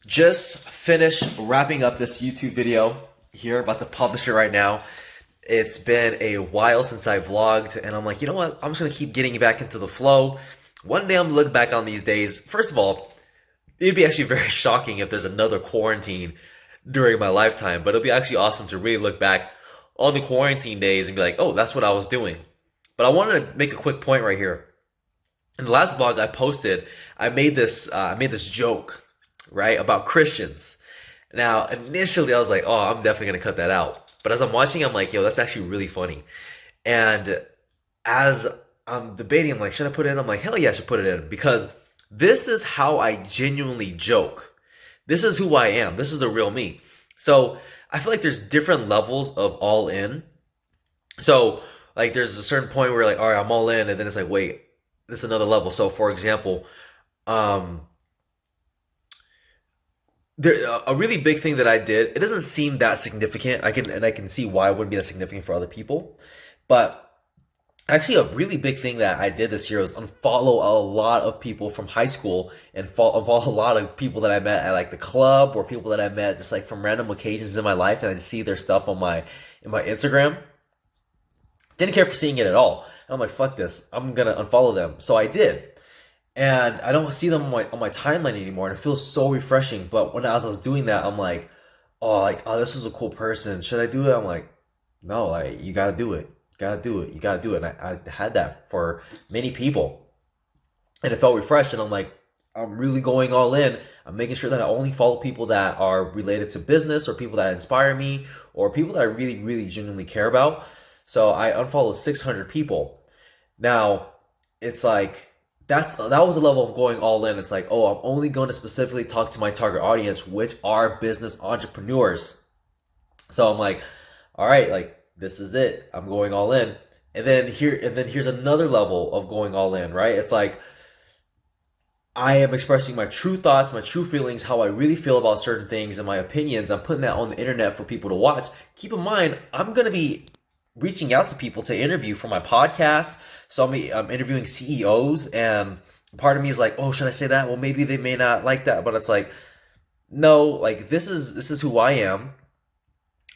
Just finished wrapping up this YouTube video here, about to publish it right now. It's been a while since I vlogged, and I'm like, you know what? I'm just gonna keep getting back into the flow. One day I'm gonna look back on these days. First of all, it'd be actually very shocking if there's another quarantine during my lifetime, but it'll be actually awesome to really look back on the quarantine days and be like, oh, that's what I was doing. But I wanted to make a quick point right here. In the last vlog I posted, I made this joke, right, about Christians. Now, initially I was like, oh, I'm definitely gonna cut that out. But as I'm watching, I'm like, yo, that's actually really funny. And as I'm debating, I'm like, should I put it in? I'm like, hell yeah, I should put it in, because this is how I genuinely joke. This is who I am. This is the real me. So I feel like there's different levels of all in. So like there's a certain point where like, all right, I'm all in, and then it's like, wait, there's another level. So for example, um, there a really big thing that I did. It doesn't seem that significant. I can see why it wouldn't be that significant for other people, but actually a really big thing that I did this year was unfollow a lot of people from high school and unfollow a lot of people that I met at like the club, or people that I met just like from random occasions in my life, and I just see their stuff on my Instagram. Didn't care for seeing it at all. And I'm like, fuck this. I'm gonna unfollow them. So I did. And I don't see them on my timeline anymore, and it feels so refreshing. But as I was doing that, I'm like, oh, this is a cool person. Should I do it? I'm like, no, like you gotta do it. You gotta do it. You gotta do it. And I had that for many people, and it felt refreshed. And I'm like, I'm really going all in. I'm making sure that I only follow people that are related to business, or people that inspire me, or people that I really, really genuinely care about. So I unfollowed 600 people. Now, it's like that was a level of going all in. It's like, oh, I'm only going to specifically talk to my target audience, which are business entrepreneurs. So I'm like, all right, like this is it. I'm going all in. And then here's another level of going all in, right? It's like I am expressing my true thoughts, my true feelings, how I really feel about certain things, and my opinions. I'm putting that on the internet for people to watch. Keep in mind, I'm going to be reaching out to people to interview for my podcast. So I'm interviewing CEOs, and part of me is like, oh, should I say that? Well, maybe they may not like that, but it's like, no, like this is who I am.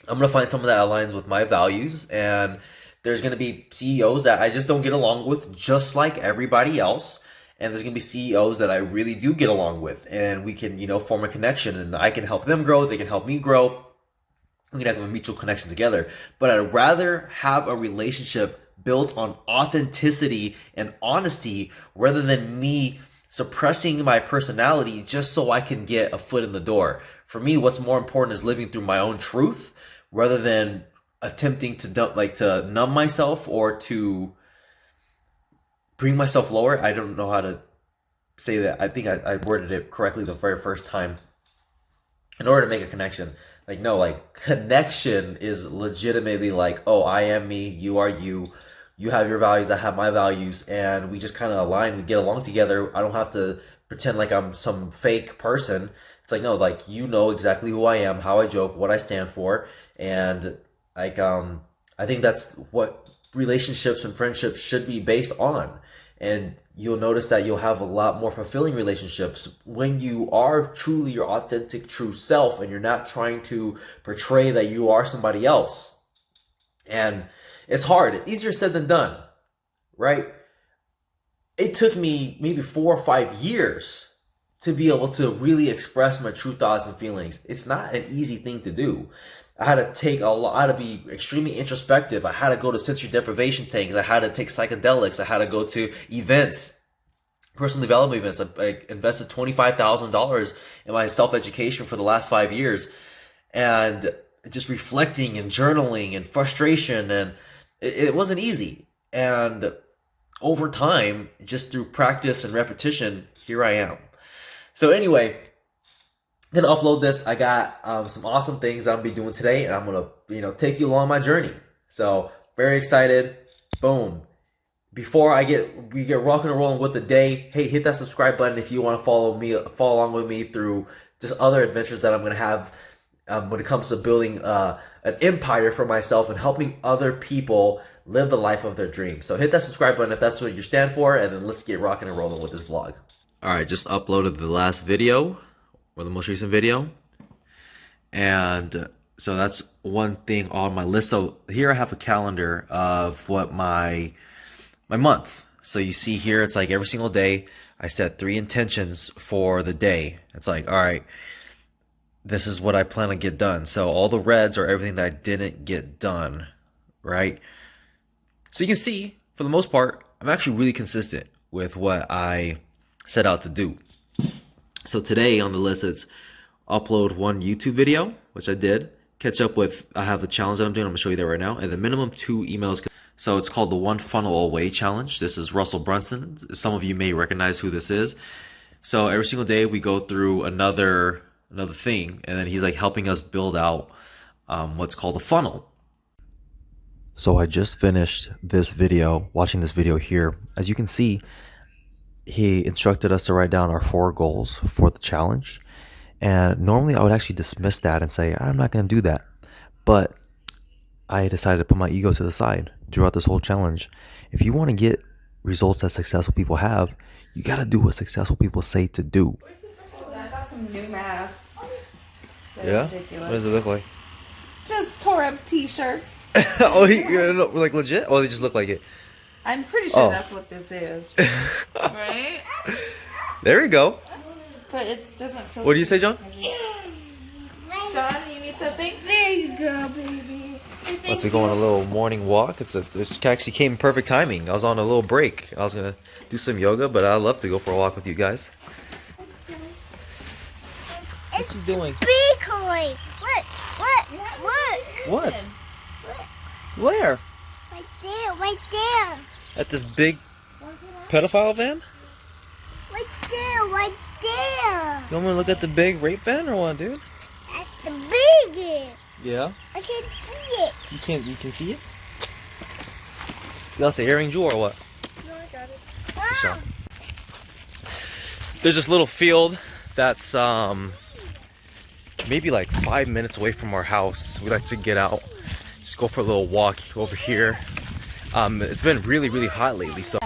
I'm gonna find someone that aligns with my values, and there's gonna be CEOs that I just don't get along with, just like everybody else. And there's gonna be CEOs that I really do get along with, and we can, form a connection, and I can help them grow, they can help me grow. We can have a mutual connection together. But I'd rather have a relationship built on authenticity and honesty, rather than me suppressing my personality just so I can get a foot in the door. For me, what's more important is living through my own truth, rather than attempting to numb myself or to bring myself lower. I don't know how to say that. I think I worded it correctly the very first time. In order to make a connection, like, no, like connection is legitimately like, oh, I am me, you are you, you have your values, I have my values, and we just kind of align, we get along together. I don't have to pretend like I'm some fake person. It's like, no, like, you know exactly who I am, how I joke, what I stand for. And like, I think that's what relationships and friendships should be based on. And you'll notice that you'll have a lot more fulfilling relationships when you are truly your authentic, true self, and you're not trying to portray that you are somebody else. And it's hard. It's easier said than done, right? It took me maybe 4 or 5 years to be able to really express my true thoughts and feelings. It's not an easy thing to do. I had to take a lot, I had to be extremely introspective. I had to go to sensory deprivation tanks. I had to take psychedelics. I had to go to events, personal development events. I invested $25,000 in my self-education for the last 5 years, and just reflecting and journaling and frustration. And it wasn't easy. And over time, just through practice and repetition, here I am. So anyway, gonna upload this. I got some awesome things that I'm gonna be doing today, and I'm gonna take you along my journey. So very excited. Boom. Before we get rocking and rolling with the day, hey, hit that subscribe button if you want to follow along with me through just other adventures that I'm gonna have when it comes to building an empire for myself and helping other people live the life of their dreams. So hit that subscribe button if that's what you stand for, and then let's get rocking and rolling with this vlog. All right, just uploaded the last video. or the most recent video. And so that's one thing on my list. So here I have a calendar of what my month. So you see here, it's like every single day I set 3 intentions for the day. It's like, all right, this is what I plan to get done. So all the reds are everything that I didn't get done, right? So you can see, for the most part, I'm actually really consistent with what I set out to do. So today on the list, it's upload 1 YouTube video, which I did. Catch up with, I have the challenge that I'm doing. I'm going to show you that right now. And the minimum 2 emails. So it's called the 1 Funnel Away Challenge. This is Russell Brunson. Some of you may recognize who this is. So every single day we go through another thing, and then he's like helping us build out what's called a funnel. So I just finished this video, watching this video here. As you can see, he instructed us to write down our 4 goals for the challenge. And normally I would actually dismiss that and say, I'm not going to do that. But I decided to put my ego to the side throughout this whole challenge. If you want to get results that successful people have, you got to do what successful people say to do. I got some new masks. Yeah? Ridiculous. What does it look like? Just tore up t-shirts. Oh, like legit? Oh, they just look like it. I'm pretty sure that's what this is. Right? There we go. But it doesn't feel. What do you say, John? John, you need something? There you go, baby. Let's go on a little morning walk. This actually came in perfect timing. I was on a little break. I was going to do some yoga, but I'd love to go for a walk with you guys. What you doing? Big toy. What? Where? Right there. At this big pedophile van? Right there. You want me to look at the big rape van or what, dude? That's the biggest. Yeah? I can see it. You can see it? You lost the earring, Jewel, or what? No, I got it. Wow. There's this little field that's maybe like 5 minutes away from our house. We like to get out, just go for a little walk over here. It's been really, really hot lately, so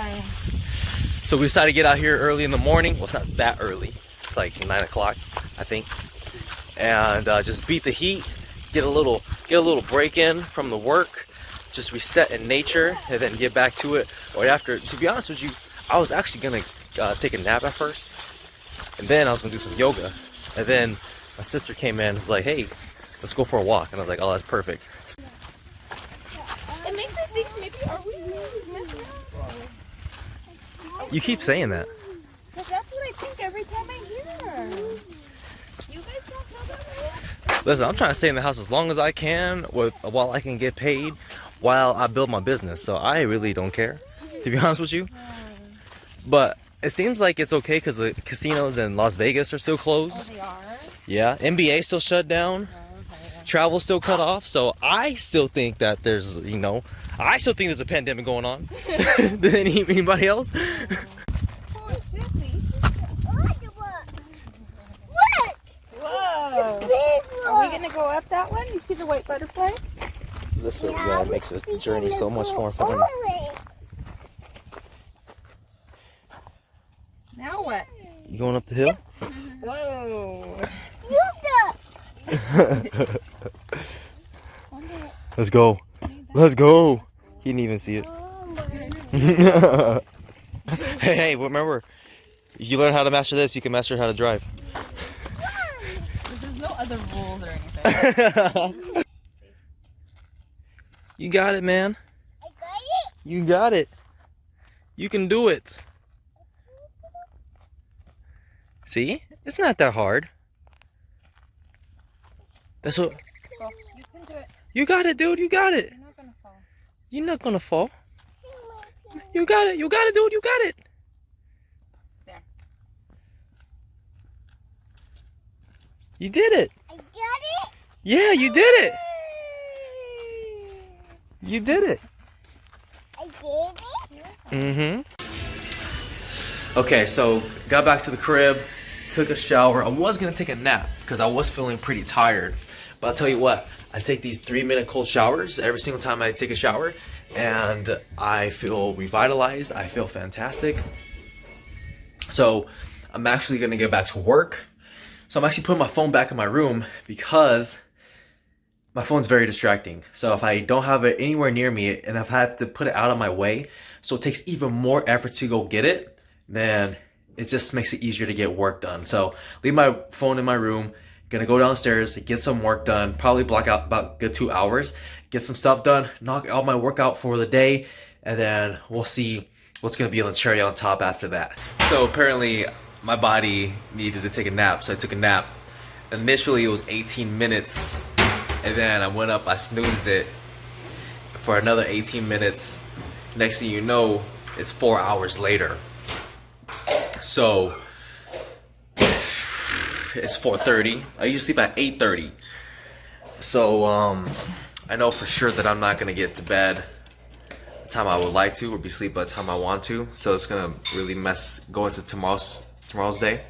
we decided to get out here early in the morning. Well, it's not that early. It's like 9 o'clock, I think. And just beat the heat, get a little break in from the work, just reset in nature, and then get back to it right after. To be honest with you, I was actually gonna take a nap at first, and then I was gonna do some yoga, and then my sister came in and was like, "Hey, let's go for a walk," and I was like, "Oh, that's perfect." It makes me think maybe are we missing out? You keep saying that. Because that's what I think every time I hear. You guys don't know that? Listen, I'm trying to stay in the house as long as I can while I can get paid while I build my business. So I really don't care, to be honest with you. But it seems like it's okay because the casinos in Las Vegas are still closed. Oh, they are? Yeah, NBA still shut down. Okay. Travel still cut off. So I still think that there's, I still think there's a pandemic going on. Than anybody else? Oh, sissy. Look. Whoa. Big Are we one. going to go up that one? You see the white butterfly? This makes this journey so much more fun. Now what? You going up the hill? Whoa. Let's go. Let's go. He didn't even see it. Hey, remember, you learn how to master this, you can master how to drive. There's no other rules or anything. You got it, man. I got it. You got it. You can do it. See? It's not that hard. That's what... Go. You can do it. You got it, dude. You got it. You're not going to fall. You're not gonna fall. You got it. You got it, dude. You got it. There. You did it. I got it. Yeah, you did it. You did it. I did it. Mm-hmm. Okay, so got back to the crib, took a shower. I was gonna take a nap because I was feeling pretty tired. But I'll tell you what, I take these 3-minute cold showers every single time I take a shower, and I feel revitalized. I feel fantastic. So I'm actually gonna get back to work. So I'm actually putting my phone back in my room because my phone's very distracting. So if I don't have it anywhere near me and I've had to put it out of my way, so it takes even more effort to go get it, then it just makes it easier to get work done. So leave my phone in my room, gonna go downstairs, get some work done, probably block out about a good 2 hours, get some stuff done, knock out my workout for the day, and then we'll see what's gonna be on the cherry on top after that. So apparently my body needed to take a nap, so I took a nap. Initially it was 18 minutes, and then I went up, I snoozed it for another 18 minutes. Next thing you know, it's 4 hours later. So it's 4:30. I usually sleep at 8:30. So I know for sure that I'm not gonna get to bed the time I would like to, or be asleep by the time I want to. So it's gonna really go into tomorrow's day.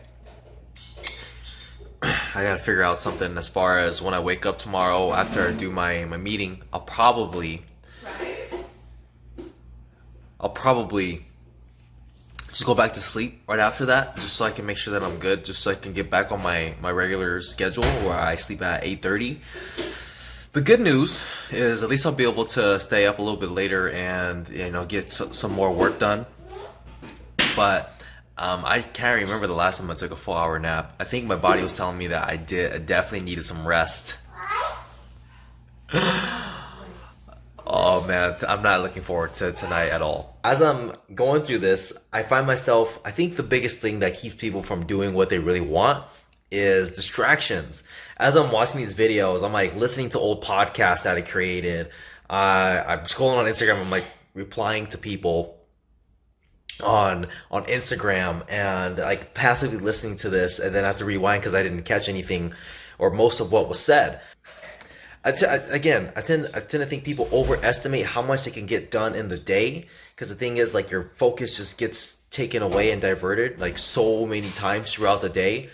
I gotta figure out something as far as when I wake up tomorrow after I do my meeting. I'll probably just go back to sleep right after that, just so I can make sure that I'm good, just so I can get back on my regular schedule where I sleep at 8:30. The good news is at least I'll be able to stay up a little bit later and, you know, get some more work done. But I can't remember the last time I took a 4-hour nap. I think my body was telling me that I definitely needed some rest. Oh man, I'm not looking forward to tonight at all. As I'm going through this, I find myself, I think the biggest thing that keeps people from doing what they really want is distractions. As I'm watching these videos, I'm like listening to old podcasts that I created. I'm scrolling on Instagram, I'm like replying to people on Instagram and like passively listening to this, and then I have to rewind because I didn't catch anything or most of what was said. I tend to think people overestimate how much they can get done in the day, because the thing is, like, your focus just gets taken away and diverted like so many times throughout the day.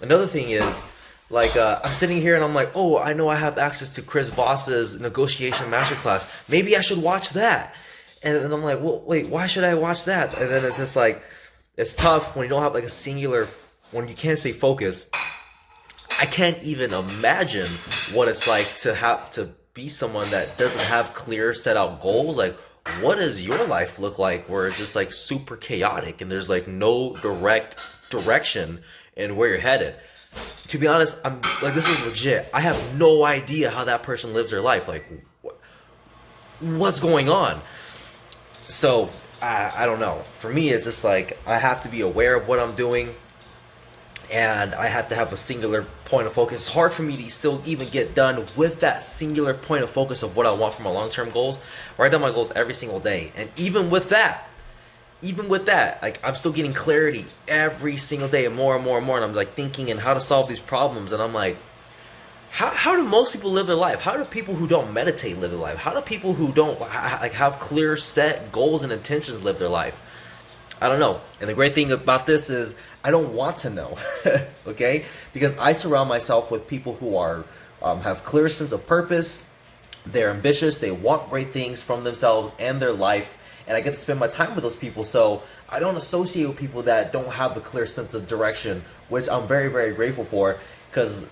Another thing is, like, I'm sitting here and I'm like, oh, I know I have access to Chris Voss's negotiation masterclass. Maybe I should watch that. And then I'm like, well, wait, why should I watch that? And then it's just like, it's tough when you don't have like a singular, when you can't stay focused. I can't even imagine what it's like to have to be someone that doesn't have clear set out goals. Like, what does your life look like where it's just like super chaotic and there's like no direct direction in where you're headed? To be honest, I'm like, this is legit. I have no idea how that person lives their life. Like, what's going on? So I don't know. For me, it's just like I have to be aware of what I'm doing, and I have to have a singular point of focus. It's hard for me to still even get done with that singular point of focus of what I want for my long-term goals. Write down my goals every single day, and even with that, like, I'm still getting clarity every single day, and more and more and more. And I'm like thinking and how to solve these problems, and I'm like, how do most people live their life? How do people who don't meditate live their life? How do people who don't like have clear set goals and intentions live their life? I don't know. And the great thing about this is I don't want to know, okay? Because I surround myself with people who are have clear sense of purpose. They're ambitious. They want great things from themselves and their life, and I get to spend my time with those people. So I don't associate with people that don't have a clear sense of direction, which I'm very, very grateful for, because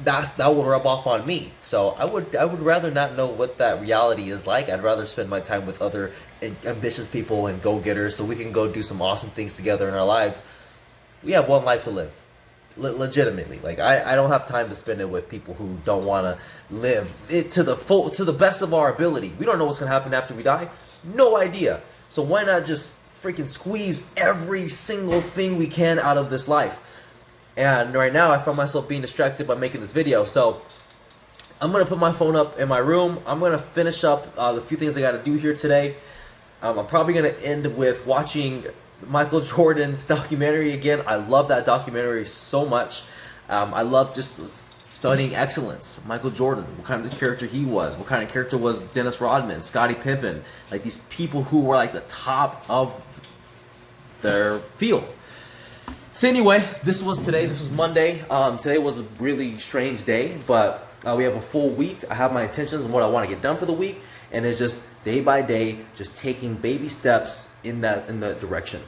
that would rub off on me. So I would rather not know what that reality is like. I'd rather spend my time with other ambitious people and go-getters, so we can go do some awesome things together in our lives. We have one life to live, legitimately. Like, I don't have time to spend it with people who don't want to live it to the best of our ability. We don't know what's gonna happen after we die. No idea. So why not just freaking squeeze every single thing we can out of this life? And right now I find myself being distracted by making this video. So I'm going to put my phone up in my room. I'm going to finish up the few things I got to do here today. I'm probably going to end with watching Michael Jordan's documentary again. I love that documentary so much. I love just studying excellence. Michael Jordan, what kind of character he was. What kind of character was Dennis Rodman, Scottie Pippen. Like, these people who were like the top of their field. So anyway, this was Monday. Today was a really strange day, but we have a full week. I have my intentions and what I want to get done for the week, and it's just day by day, just taking baby steps in that direction.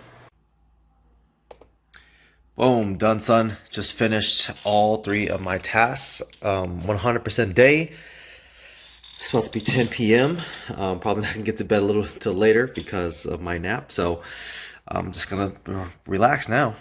Boom, done, son. Just finished all 3 of my tasks. 100% day. It's supposed to be 10 p.m. Probably not gonna get to bed a little till later because of my nap. So I'm just gonna relax now.